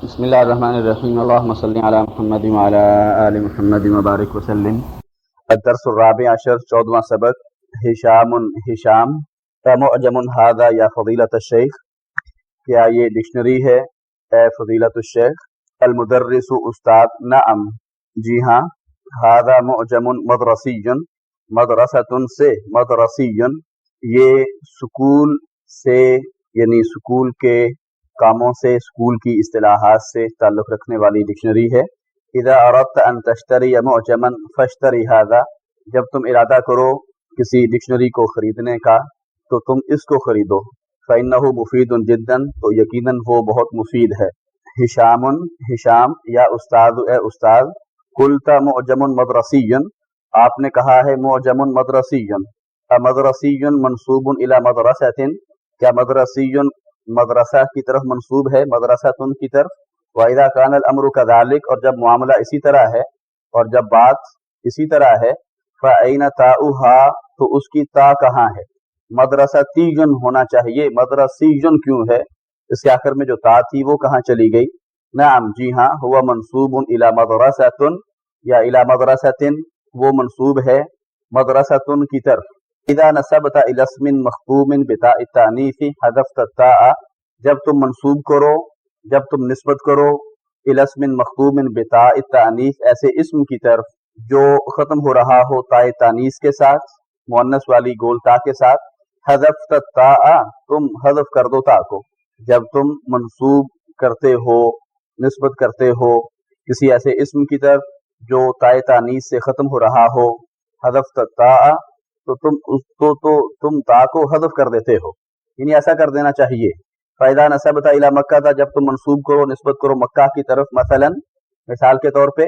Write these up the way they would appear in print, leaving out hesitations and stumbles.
بسم اللہ الرحمن الرحیم اللہم صلی علی محمد وعلی آل محمد وبارک وسلم۔ الدرس الرابع عشر، 14واں سبق۔ ہشام معجم ھذا یا فضیلۃ الشیخ، کیا یہ ڈکشنری ہے اے فضیلۃ الشیخ؟ المدرس استاد، نعم جی ہاں، ھذا معجم مدرسی، مدرسۃ سے، مدرسی یہ سکول سے یعنی سکول کے کاموں سے، اسکول کی اصطلاحات سے تعلق رکھنے والی ڈکشنری ہے۔ اذا اردت ان تشتری معجما فاشتری ھذا، جب تم ارادہ کرو کسی ڈکشنری کو خریدنے کا تو تم اس کو خریدو۔ فإنہ مفید جدا، تو یقیناً وہ بہت مفید ہے۔ ہشام یا استاد، اے استاد۔ قلت معجم مدرسی، آپ نے کہا ہے معجم مدرسی۔ مدرسی منصوب الی مدرسۃ، کیا مدرسی مدرسہ کی طرف منصوب ہے، مدرسۃ کی طرف۔ وَإِذَا كَانَ الْأَمْرُ كَذَلِكَ، اور جب معاملہ اسی طرح ہے اور جب بات اسی طرح ہے، فَأَيْنَ تَاؤُهَا، تو اس کی تا کہاں ہے؟ مدرستی ہونا چاہیے، مدرسی کیوں ہے؟ اس کے آخر میں جو تا تھی وہ کہاں چلی گئی؟ نعم جی ہاں، هو منصوب الی مدرسۃ یا الی مدرسۃ، وہ منصوب ہے مدرسۃ کی طرف۔ اذا نسبت الى اسم مخطوم بتاء التانیث حذفت التاء، جب تم منصوب کرو، جب تم نسبت کرو الى اسم مخطوم بتاء التانیث، ایسے اسم کی طرف جو ختم ہو رہا ہو تاء تانیث کے ساتھ، مؤنث والی گول تا کے ساتھ، حذفت التاء، تم حذف کر دو تا کو۔ جب تم منصوب کرتے ہو، نسبت کرتے ہو کسی ایسے اسم کی طرف جو تاء تانیث سے ختم ہو رہا ہو، حذفت التاء، تو تم تا کو حذف کر دیتے ہو، یعنی ایسا کر دینا چاہیے۔ فَإِذَا نَسَبْتَ إِلَى مَكَّةَ، جب تم منصوب کرو، نسبت کرو مکہ کی طرف، مثلا مثال کے طور پہ،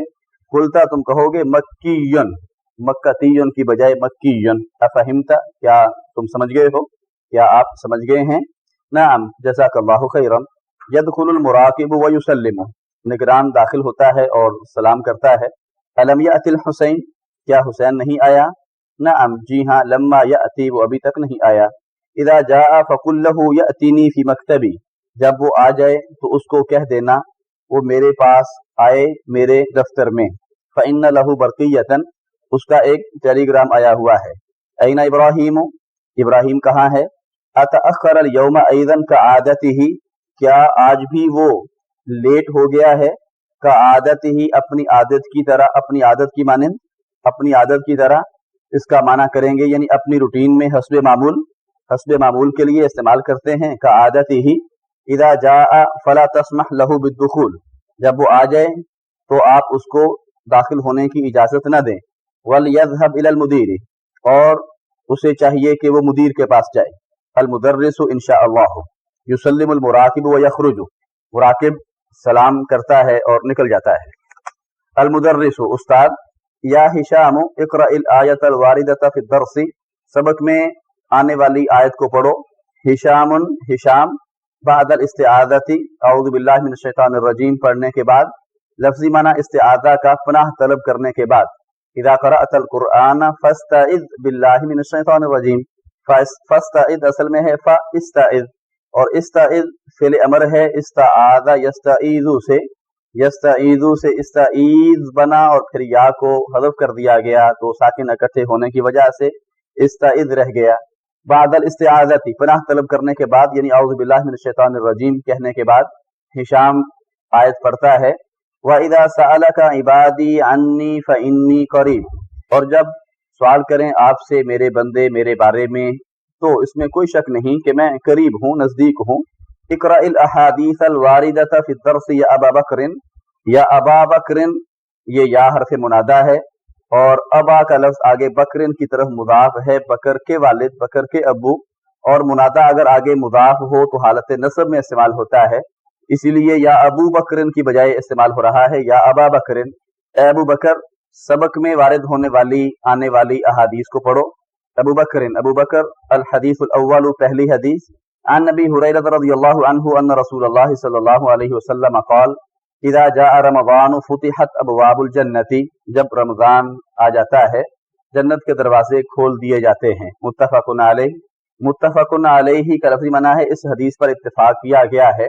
قلتا تم کہو گے مکیون، مکتیون کی بجائے مکیون۔ افہمت، کیا تم سمجھ گئے ہو، کیا آپ سمجھ گئے ہیں؟ نعم جزاک اللہ خیرا۔ يدخل المراقب ويسلم، نگران داخل ہوتا ہے اور سلام کرتا ہے۔ الم یأتی الحسین، کیا حسین نہیں آیا؟ نعم جی ہاں، لما یأتی، وہ ابھی تک نہیں آیا۔ اذا جاء فقل له یأتینی فی مکتبی، جب وہ آ جائے تو اس کو کہہ دینا وہ میرے پاس آئے میرے دفتر میں۔ فإن له برقیۃ، اس کا ایک ٹیلی گرام آیا ہوا ہے۔ این ابراہیم، ابراہیم کہاں ہے؟ اتأخر اليوم ایضا کعادتہ، کیا آج بھی وہ لیٹ ہو گیا ہے؟ کعادتہ، اپنی عادت کی طرح، اپنی عادت کی مانند، اپنی عادت کی طرح، اس کا معنی کریں گے یعنی اپنی روٹین میں حسب معمول، حسب معمول کے لیے استعمال کرتے ہیں کعادتہ۔ اذا جاء فلا تسمح له بالدخول، جب وہ آ جائے تو آپ اس کو داخل ہونے کی اجازت نہ دیں۔ ولیذهب الى المدیر، اور اسے چاہیے کہ وہ مدیر کے پاس جائے۔ المدرس ان شاء اللہ، یسلم المراقب ویخرج، مراقب سلام کرتا ہے اور نکل جاتا ہے۔ المدرس استاد، یا ہشام اقرأ الآیۃ الواردۃ فی الدرس، سبق میں آنے والی آیت کو پڑھو۔ ہشام بعد الاستعاذۃ، اعوذ باللہ من الشیطان الرجیم پڑھنے کے بعد، لفظی معنی استعاذہ کا پناہ طلب کرنے کے بعد۔ اذا قرأت القرآن فاستعذ باللہ من الشیطان الرجیم، فاستعذ اصل میں ہے فاستعذ، اور استعذ فعل امر ہے استعاذ یستعیذ سے، یستعیذ سے استعیذ بنا اور پھر یا کو حذف کر دیا گیا تو ساکن اکٹھے ہونے کی وجہ سے استعذ رہ گیا۔ بعد الاستعاذۃ، پناہ طلب کرنے کے بعد یعنی اعوذ باللہ من الشیطان الرجیم کہنے کے بعد ہشام آیت پڑھتا ہے۔ وَإِذَا سَأَلَكَ عِبَادِي عَنِّي فَإِنِّي قَرِيبٌ، اور جب سوال کریں آپ سے میرے بندے میرے بارے میں تو اس میں کوئی شک نہیں کہ میں قریب ہوں، نزدیک ہوں۔ اقرأ الاحادیث الواردۃ فی الدرس یا ابا بکر، یا ابا بکر، یہ یا حرف منادہ ہے اور ابا کا لفظ آگے بکرن کی طرف مضاف ہے، بکر کے والد، بکر کے ابو، اور منادہ اگر آگے مضاف ہو تو حالت نصب میں استعمال ہوتا ہے، اسی لیے یا ابو بکرن کی بجائے استعمال ہو رہا ہے یا ابا بکرن۔ اے ابو بکر، سبق میں وارد ہونے والی آنے والی احادیث کو پڑھو۔ ابو بکرن، ابو بکر، الحدیث الاول، پہلی حدیث، عن نبی حریرہ رضی اللہ عنہ ان رسول اللہ صلی اللہ علیہ وسلم قال اذا جاء رمضان فتحت ابواب الجنت، جب رمضان آ جاتا ہے جنت کے دروازے کھول دیے جاتے ہیں۔ متفق علیہ، متفق علیہ کا لفظی معنی ہے اس حدیث پر اتفاق کیا گیا ہے۔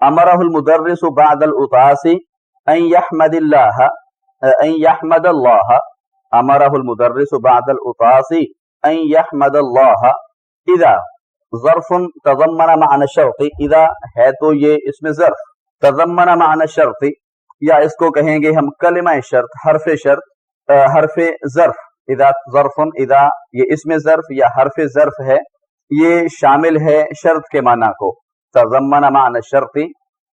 أمره المدرس بعد الأطاس أن يحمد الله أمره المدرس بعد الأطاس أن يحمد الله إذا ظرف تضمن معنى الشرط اذا ہے تو یہ اس میں ظرف تضمن معنى الشرط یا اس کو کہیں گے ہم کلمہ شرط حرف ظرف اذا ظرف اذا یہ اس میں ظرف یا حرف ظرف ہے یہ شامل ہے شرط کے معنی کو تضمن معنى الشرط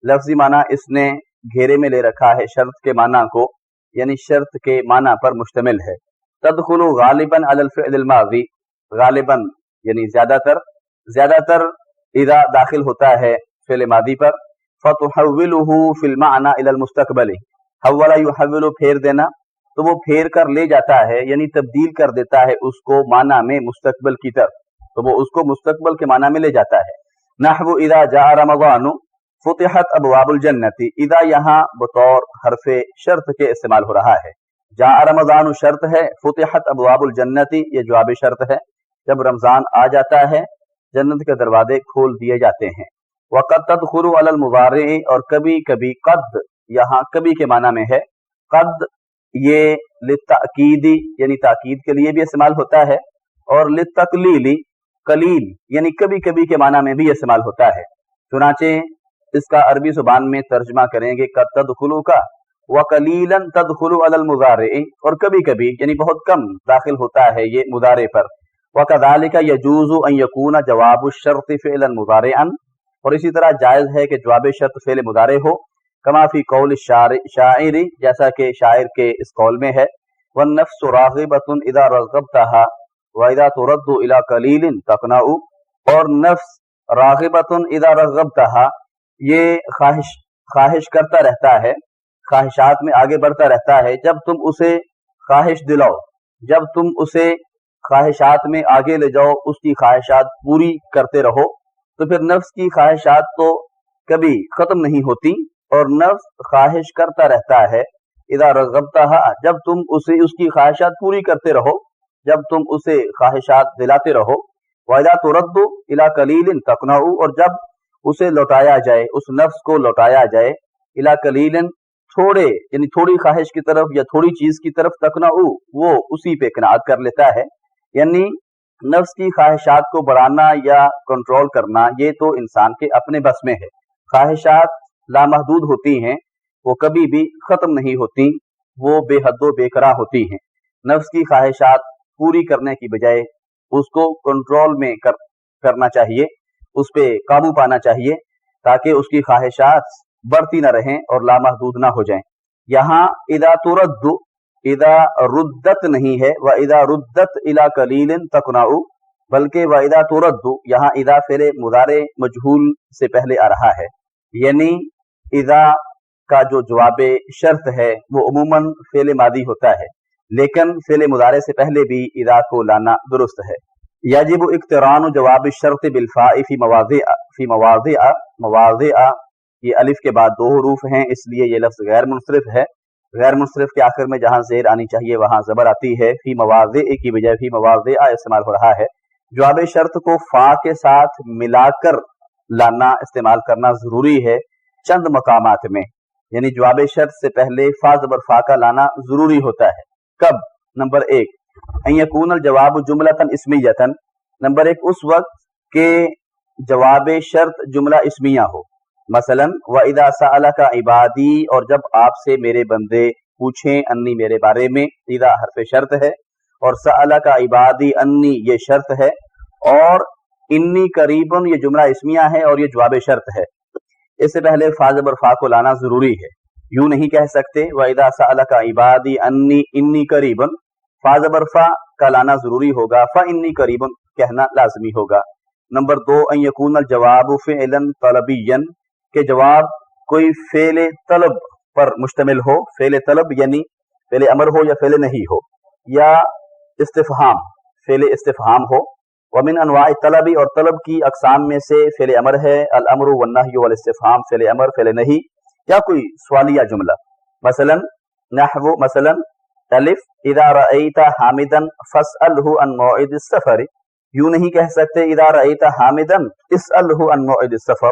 لفظی معنی اس نے گھیرے میں لے رکھا ہے شرط کے معنی کو یعنی شرط کے معنی پر مشتمل ہے تدخل غالبا علی الفعل الماضی غالبا یعنی زیادہ تر اذا داخل ہوتا ہے فعل ماضی پر فتحولہ فی المعنی الی المستقبل حول یحول پھیر دینا تو وہ پھیر کر لے جاتا ہے یعنی تبدیل کر دیتا ہے اس کو معنی میں مستقبل کی طرف تو وہ اس کو مستقبل کے معنی میں لے جاتا ہے نحو اذا جاء رمضان فتحت ابواب الجنت اذا یہاں بطور حرف شرط کے استعمال ہو رہا ہے جاء رمضان شرط ہے فتحت ابواب الجنت یہ جواب شرط ہے جب رمضان آ جاتا ہے جنت کے دروازے کھول دیے جاتے ہیں وقد تدخل علی المضارع اور کبھی کبھی قد یہاں کبھی کے معنی میں ہے قد یہ للتأکید یعنی تاکید کے لیے بھی استعمال ہوتا ہے اور للتقلیل قلیل یعنی کبھی کبھی کے معنی میں بھی استعمال ہوتا ہے چنانچہ اس کا عربی زبان میں ترجمہ کریں گے قد تدخل کا وقلیلا تدخل علی المضارع اور کبھی کبھی یعنی بہت کم داخل ہوتا ہے یہ مضارع پر وَكَذَلِكَ يَجُوزُ أَن يَكُونَ جَوَابُ الشَّرْطِ فِعْلًا مُضَارِعًا اور اسی طرح جائز ہے کہ جواب شرط فعل مضارع ہو کما فی قول الشاعر جیسا کہ شاعر کے اس قول میں ہے وَالنَّفْسُ رَاغِبَةٌ إِذَا رَغَّبْتَهَا وَإِذَا تُرَدُّ إِلَى قَلِيلٍ تَقْنَعُ اور نفس راغبۃ اذا رغبتها یہ خواہش کرتا رہتا ہے خواہشات میں آگے بڑھتا رہتا ہے جب تم اسے خواہش دلاؤ جب تم اسے خواہشات میں آگے لے جاؤ اس کی خواہشات پوری کرتے رہو تو پھر نفس کی خواہشات تو کبھی ختم نہیں ہوتی اور نفس خواہش کرتا رہتا ہے اذا رغبتها جب تم اسے اس کی خواہشات پوری کرتے رہو جب تم اسے خواہشات دلاتے رہو وَإِذَا تُرَدُّ إِلَى قَلِيلٍ تَقْنَعُ اور جب اسے لوٹایا جائے اس نفس کو لوٹایا جائے إِلَى قَلِيلٍ تھوڑے یعنی تھوڑی خواہش کی طرف یا تھوڑی چیز کی طرف تقنعُ وہ اسی پہ قناعت کر لیتا ہے یعنی نفس کی خواہشات کو بڑھانا یا کنٹرول کرنا یہ تو انسان کے اپنے بس میں ہے خواہشات لامحدود ہوتی ہیں وہ کبھی بھی ختم نہیں ہوتی وہ بے حد و بے قرار ہوتی ہیں نفس کی خواہشات پوری کرنے کی بجائے اس کو کنٹرول میں کرنا چاہیے اس پہ قابو پانا چاہیے تاکہ اس کی خواہشات بڑھتی نہ رہیں اور لامحدود نہ ہو جائیں یہاں اذا ترد اذا ردت نہیں ہے وَإِذَا رُدَّتْ إِلَى قَلِيلٍ تَقْنَعُ بلکہ وَإِذَا تُرَدُّ یہاں اذا فعل مضارع مجہول سے پہلے آ رہا ہے یعنی اذا کا جو جواب شرط ہے وہ عموماً فعل ماضی ہوتا ہے لیکن فعل مضارع سے پہلے بھی اذا کو لانا درست ہے یجب اقتران جواب الشرط بالفاء فی مواضع یہ الف کے بعد دو حروف ہیں اس لیے یہ لفظ غیر منصرف ہے غیر منصرف کے آخر میں جہاں زیر آنی چاہیے وہاں زبر آتی ہے فی مواضع کی بجائے فی مواضع استعمال ہو رہا ہے جواب شرط کو فا کے ساتھ ملا کر لانا استعمال کرنا ضروری ہے چند مقامات میں یعنی جواب شرط سے پہلے فا زبر فا کا لانا ضروری ہوتا ہے کب نمبر 1 ان یکون الجواب جملۃ اسمیۃ نمبر 1 اس وقت کہ جواب شرط جملہ اسمیہ ہو مثلا وَإِذَا سَأَلَكَ عِبَادِي اور جب آپ سے میرے بندے پوچھیں انی میرے بارے میں اذا حرف شرط ہے اور سألک عبادی انی یہ شرط ہے اور انی قریب یہ جملہ اسمیہ ہے اور یہ جواب شرط ہے اس سے پہلے فا زبر فا کو لانا ضروری ہے یوں نہیں کہہ سکتے وَإِذَا سَأَلَكَ عِبَادِي انی قریب فا زبر فا کا لانا ضروری ہوگا فَإِنِّي قریب کہنا لازمی ہوگا نمبر 2 ان یکون الجواب فعلا طلبیا کہ جواب کوئی فعل طلب پر مشتمل ہو فعل طلب یعنی فعل امر ہو یا فعل نہیں ہو یا استفہام فعل استفہام ہو ومن انواع طلب اور طلب کی اقسام میں سے فعل امر ہے الامر والنہی والاستفہام فعل امر فعل نہیں یا کوئی سوالیہ جملہ مثلا نحو مثلا الف اذا رأیت حامدا فاسألہ عن موعد السفر یوں نہیں کہہ سکتے اذا رأیت حامدا اسألہ عن موعد السفر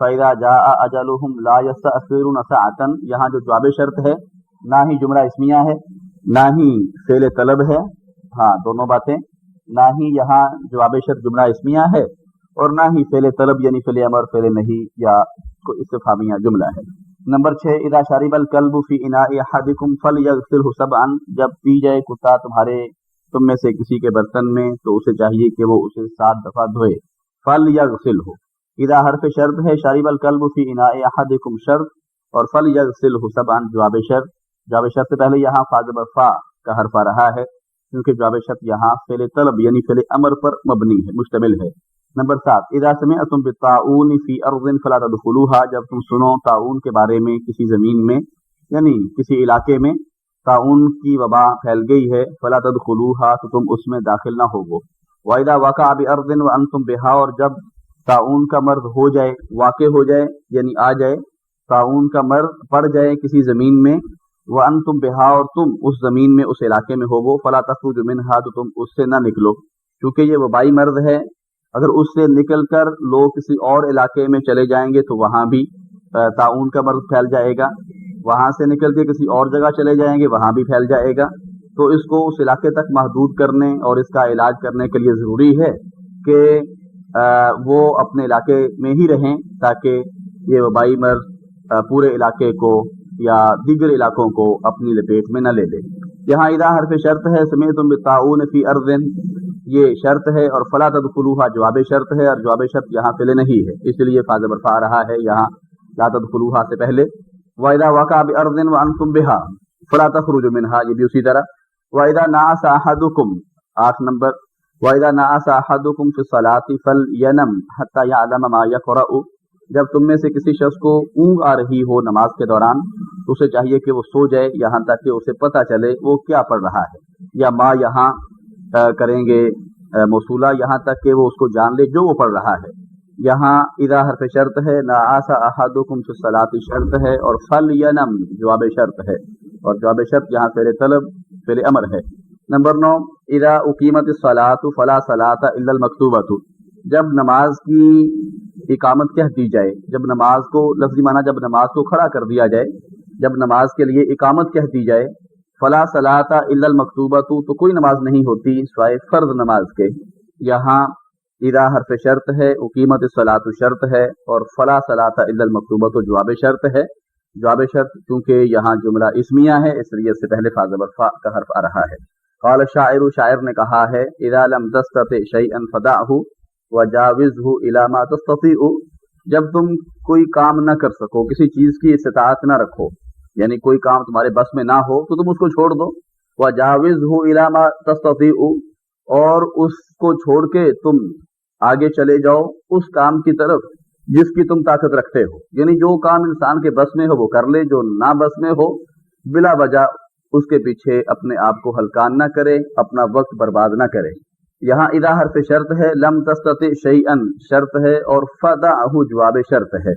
فَإِذَا جَاءَ أَجَلُهُمْ لَا يَسْتَأْخِرُونَ سَاعَةً، یہاں جو جواب شرط ہے نہ ہی جملہ اسمیہ ہے نہ ہی فعل طلب ہے، ہاں دونوں باتیں، نہ ہی یہاں جواب شرط جملہ اسمیہ ہے اور نہ ہی فعل طلب یعنی فعل امر فعل نہیں یا کوئی استفہامیہ جملہ ہے۔ نمبر 6 اذا شرب الكلب في اناء احدكم فليغسله سبعا، جب پی جائے کتا تم میں سے کسی کے برتن میں تو اسے چاہیے کہ وہ اسے 7 دفعہ دھوئے۔ فليغسله، اذا حرف شرط ہے، شرب الكلب في اناء احدكم شرط اور فليغسله سبعا جواب شرط۔ جواب شرط سے پہلے یہاں فا زبر فا کا حرف آ رہا ہے کیونکہ جواب شرط یہاں فعل طلب یعنی فعل امر پر مبنی ہے، مشتمل ہے۔ نمبر 7 اذا سمعتم بالطاعون في ارض فلا تدخلوها، جب تم سنو طاعون کے بارے میں کسی زمین میں یعنی کسی علاقے میں طاعون کی وبا پھیل گئی ہے، فلا تدخلوها تو تم اس میں داخل نہ ہوگو۔ واذا وقع بارض وانتم بها، اور جب طاعون کا مرض ہو جائے، واقع ہو جائے یعنی آ جائے، طاعون کا مرض پڑ جائے کسی زمین میں، وانتم بها اور تم اس زمین میں اس علاقے میں ہوگو، فلا تخرجوا منها تو تم اس سے نہ نکلو، کیونکہ یہ وبائی مرض ہے، اگر اس سے نکل کر لوگ کسی اور علاقے میں چلے جائیں گے تو وہاں بھی طاعون کا مرض پھیل جائے گا، وہاں سے نکل کے کسی اور جگہ چلے جائیں گے وہاں بھی پھیل جائے گا، تو اس کو اس علاقے تک محدود کرنے اور اس کا علاج کرنے کے لیے ضروری ہے کہ وہ اپنے علاقے میں ہی رہیں تاکہ یہ وبائی مرض پورے علاقے کو یا دیگر علاقوں کو اپنی لپیٹ میں نہ لے لے۔ یہاں اذا حرف شرط ہے، سمعتم بالطاعون فی ارض یہ شرط ہے اور فلا تدخلوها جواب شرط ہے، اور جواب شرط یہاں فعل نہیں ہے اس لیے فا زبر فا رہا ہے یہاں لا تدخلوها سے پہلے۔ واذا وقع بارض وانتم بها فلا تخرجوا منها، یہ بھی اسی طرح۔ واذا نعس احدكم 8 نمبر واذا نعس احدكم في الصلاه فلينم حتى يعلم ما يقرأ، جب تم میں سے کسی شخص کو اونگ آ رہی ہو نماز کے دوران تو اسے چاہیے کہ وہ سو جائے یہاں تک کہ اسے پتہ چلے وہ کیا پڑھ رہا ہے، یا ما یہاں کریں گے موصولہ یہاں تک کہ وہ اس کو جان لے جو وہ پڑھ رہا ہے۔ یہاں اذا حرف شرط ہے، نعس احدکم فی الصلاۃ شرط ہے اور فلینم جواب شرط ہے، اور جواب شرط یہاں فعل طلب فعل امر ہے۔ نمبر 9 اذا اقیمت الصلاۃ فلا صلاۃ الا المکتوبۃ، جب نماز کی اقامت کہہ دی جائے، جب نماز کو لفظی معنی جب نماز کو کھڑا کر دیا جائے، جب نماز کے لیے اقامت کہہ دی جائے، فلا صلاۃ الا المکتوبۃ تو کوئی نماز نہیں ہوتی سوائے فرض نماز کے۔ یہاں اذا حرف شرط ہے، اقیمت الصلاۃ شرط ہے اور فلا صلاۃ الا المکتوبۃ جواب شرط ہے۔ جواب شرط کیونکہ یہاں جملہ اسمیہ ہے اس لیے اس سے پہلے فا زبر فا کا حرف آ رہا ہے۔ قال الشاعر، شاعر نے کہا ہے، اذا لم تستطع شیئا فدعه وجاوزه الى ما تستطيع، جب تم کوئی کام نہ کر سکو، کسی چیز کی استطاعت نہ رکھو، یعنی کوئی کام تمہارے بس میں نہ ہو تو تم اس کو چھوڑ دو، وجاوزه الى ما تستطيع اور اس کو چھوڑ کے تم آگے چلے جاؤ اس کام کی طرف جس کی تم طاقت رکھتے ہو، یعنی جو کام انسان کے بس میں ہو وہ کر لے، جو نہ بس میں ہو بلا وجہ اس کے پیچھے اپنے آپ کو ہلکان نہ کرے، اپنا وقت برباد نہ کرے۔ یہاں اذا حرف شرط ہے، لم تستطع شیئا شرط ہے اور فدعه جواب شرط ہے۔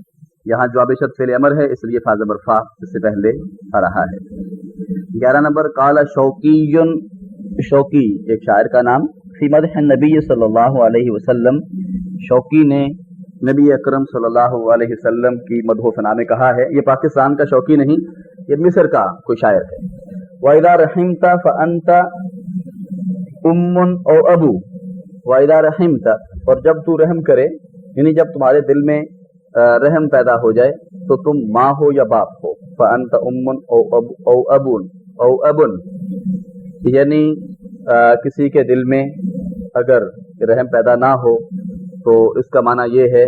یہاں جواب شرط فعل امر ہے اس لیے فا زبر فا اس سے پہلے آ رہا ہے۔ 11 نمبر قال شوقی، شوقی ایک شاعر کا نام، فی مدح النبی صلی اللہ علیہ وسلم، شوقی نے نبی اکرم صلی اللہ علیہ وسلم کی مدح و ثنا میں کہا ہے، یہ پاکستان کا شوقی نہیں، یہ مصر کا کوئی شاعر ہے۔ وَإِذَا رَحِمْتَ فَأَنْتَ أُمٌّ أَوْ أَبُو، وَإِذَا رَحِمْتَ اور جب تو رحم کرے، یعنی جب تمہارے دل میں رحم پیدا ہو جائے تو تم ماں ہو یا باپ ہو، فَأَنْتَ أُمٌّ أَوْ أَبٌ، یعنی کسی کے دل میں اگر رحم پیدا نہ ہو تو اس کا معنی یہ ہے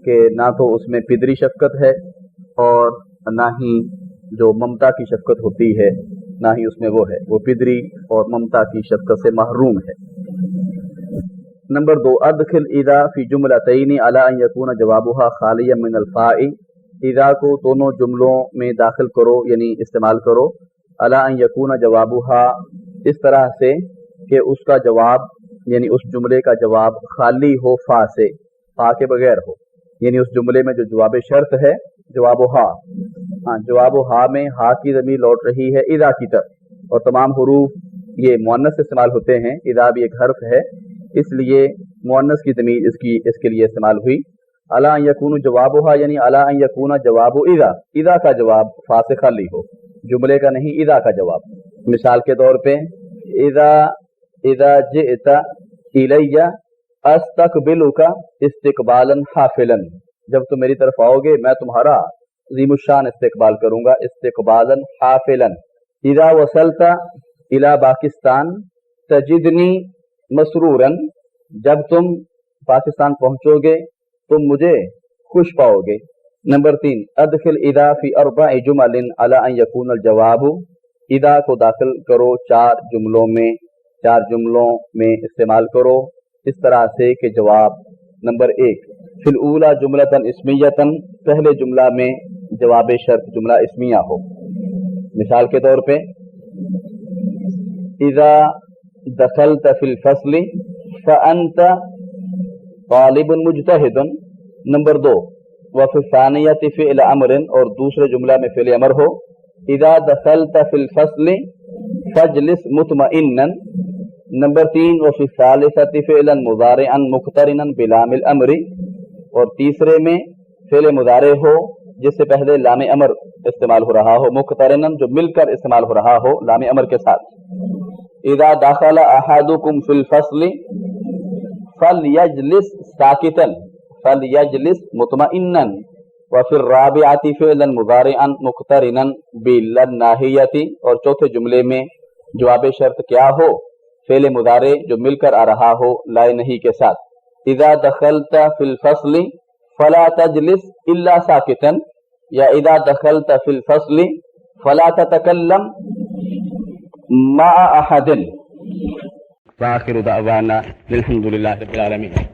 کہ نہ تو اس میں پدری شفقت ہے اور نہ ہی جو ممتا کی شفقت ہوتی ہے نہ ہی اس میں وہ ہے، وہ پدری اور ممتا کی شفقت سے محروم ہے۔ نمبر 2 ادخل اذا فی جملتین علی ان یکون جوابها خالیا من الفاء، اذا کو دونوں جملوں میں داخل کرو یعنی استعمال کرو، علی ان یکون جوابها اس طرح سے کہ اس کا جواب یعنی اس جملے کا جواب خالی ہو فا سے، فا کے بغیر ہو، یعنی اس جملے میں جو جواب شرط ہے جواب ہا، ہاں جواب ہا میں ہا کی ضمیر لوٹ رہی ہے اذا کی طرف، اور تمام حروف یہ مؤنث استعمال ہوتے ہیں، اذا بھی ایک حرف ہے اس لیے مؤنث کی ضمیر اس کے لیے استعمال ہوئی۔ الا ان یکون جوابها یعنی الا ان یکون جواب اذا، اذا کا جواب فا سے خالی ہو، جملے کا نہیں، اذا کا جواب. مثال کے طور پہ اذا جئت الی استقبلک استقبالا حافلا، جب تم میری طرف آؤ گے میں تمہارا عظیم الشان استقبال کروں گا، استقبالا حافلا. اذا وصلت الى پاکستان تجدنی مسرورا، جب تم پاکستان پہنچو گے تم مجھے خوش پاؤ گے. نمبر 3 ادخل اذا فی 4 جمل علی ان یکون الجواب، اذا کو داخل کرو 4 جملوں میں استعمال کرو اس طرح سے کہ جواب. نمبر 1 فی الاولی جملۃ اسمیۃ، پہلے جملہ میں جواب شرط جملہ اسمیہ ہو. مثال کے طور پہ اذا دخلت فی الفصل فانت طالب مجتہد. نمبر 2 وفی الثانیۃ فعل امر، اور دوسرے جملہ میں فعل امر ہو. اذا دخلت فی الفصل فاجلس مطمئنا. نمبر 3 وفی الثالثۃ فعلا مضارعا مقترنا بلام الامر، اور تیسرے میں فعل مضارع ہو جس سے پہلے لام امر استعمال ہو رہا ہو، مقترنا جو مل کر استعمال ہو رہا ہو لام امر کے ساتھ. اذا دخل احدکم فی الفصل فلیجلس ساکتا فلیجلس مطمئنا. وفی الرابعۃ فعلا مضارعا مقترنا بالناہیۃ، اور چوتھے جملے میں جواب شرط کیا ہو؟ فعل مضارع جو مل کر آ رہا ہو لائے نہیں کے ساتھ. اذا دخلت فی الفصل فلا تجلس الا ساکتا، یا اذا دخلت فی الفصل فلا تتکلم مع احد. وآخر دعوانا الحمد للہ رب العالمین.